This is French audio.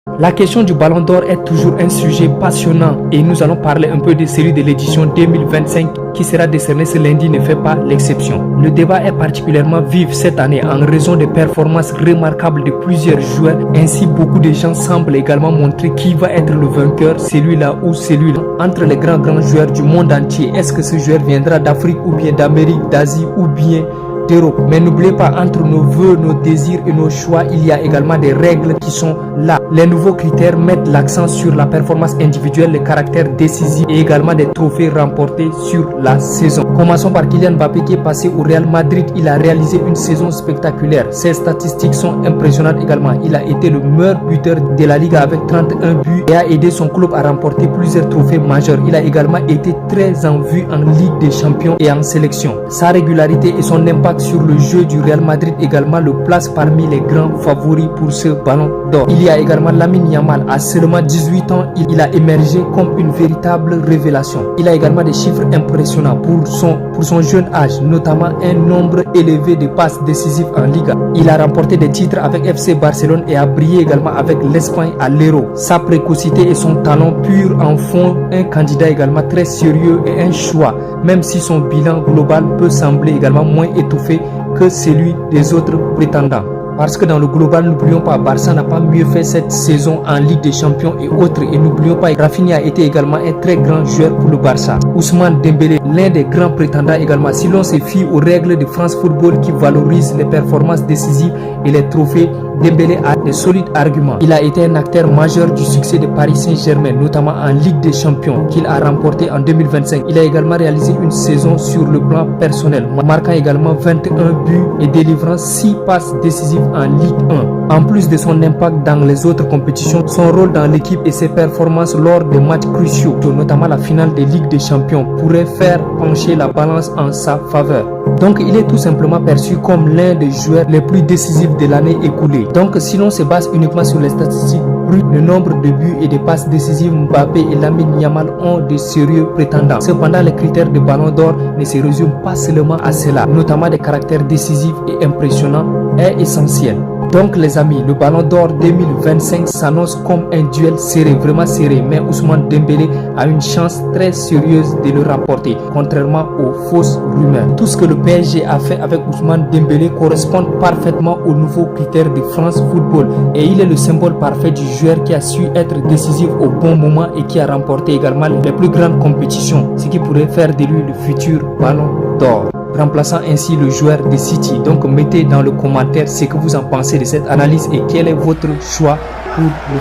La question du Ballon d'Or est toujours un sujet passionnant et nous allons parler un peu de celui de l'édition 2025 qui sera décerné ce lundi ne fait pas l'exception. Le débat est particulièrement vif cette année en raison des performances remarquables de plusieurs joueurs. Ainsi, beaucoup de gens semblent également montrer qui va être le vainqueur, celui-là ou celui-là. Entre les grands joueurs du monde entier, est-ce que ce joueur viendra d'Afrique ou bien d'Amérique, d'Asie ou bien d'Europe? Mais n'oubliez pas, entre nos vœux, nos désirs et nos choix, il y a également des règles qui sont là. Les nouveaux critères mettent l'accent sur la performance individuelle, le caractère décisif et également des trophées remportés sur la saison. Commençons par Kylian Mbappé qui est passé au Real Madrid. Il a réalisé une saison spectaculaire. Ses statistiques sont impressionnantes également. Il a été le meilleur buteur de la Liga avec 31 buts et a aidé son club à remporter plusieurs trophées majeurs. Il a également été très en vue en Ligue des Champions et en sélection. Sa régularité et son impact sur le jeu du Real Madrid également le place parmi les grands favoris pour ce Ballon d'Or. Il y a également Lamine Yamal. À seulement 18 ans, il a émergé comme une véritable révélation. Il a également des chiffres impressionnants pour son jeune âge, notamment un nombre élevé de passes décisives en Liga. Il a remporté des titres avec FC Barcelone et a brillé également avec l'Espagne à l'Euro. Sa précocité et son talent pur en font un candidat également très sérieux et un choix, même si son bilan global peut sembler également moins étouffé que celui des autres prétendants. Parce que dans le global, n'oublions pas, Barça n'a pas mieux fait cette saison en Ligue des Champions et autres. Et n'oublions pas, Rafinha a été également un très grand joueur pour le Barça. Ousmane Dembélé, l'un des grands prétendants également. Si l'on se fie aux règles de France Football qui valorisent les performances décisives et les trophées, Dembélé a de solides arguments. Il a été un acteur majeur du succès de Paris Saint-Germain, notamment en Ligue des Champions qu'il a remporté en 2025. Il a également réalisé une saison sur le plan personnel, marquant également 21 buts et délivrant 6 passes décisives en Ligue 1. En plus de son impact dans les autres compétitions, son rôle dans l'équipe et ses performances lors des matchs cruciaux, notamment la finale des Ligues des Champions, pourraient faire pencher la balance en sa faveur. Donc il est tout simplement perçu comme l'un des joueurs les plus décisifs de l'année écoulée. Donc si l'on se base uniquement sur les statistiques brutes, le nombre de buts et de passes décisives, Mbappé et Lamine Yamal ont de sérieux prétendants. Cependant, les critères de Ballon d'Or ne se résument pas seulement à cela, notamment des caractères décisifs et impressionnants est essentiel. Donc les amis, le Ballon d'Or 2025 s'annonce comme un duel serré, vraiment serré, mais Ousmane Dembélé a une chance très sérieuse de le remporter, contrairement aux fausses rumeurs. Tout ce que le PSG a fait avec Ousmane Dembélé correspond parfaitement aux nouveaux critères de France Football et il est le symbole parfait du joueur qui a su être décisif au bon moment et qui a remporté également les plus grandes compétitions, ce qui pourrait faire de lui le futur Ballon d'Or, remplaçant ainsi le joueur de City. Donc mettez dans le commentaire ce que vous en pensez de cette analyse et quel est votre choix pour le futur.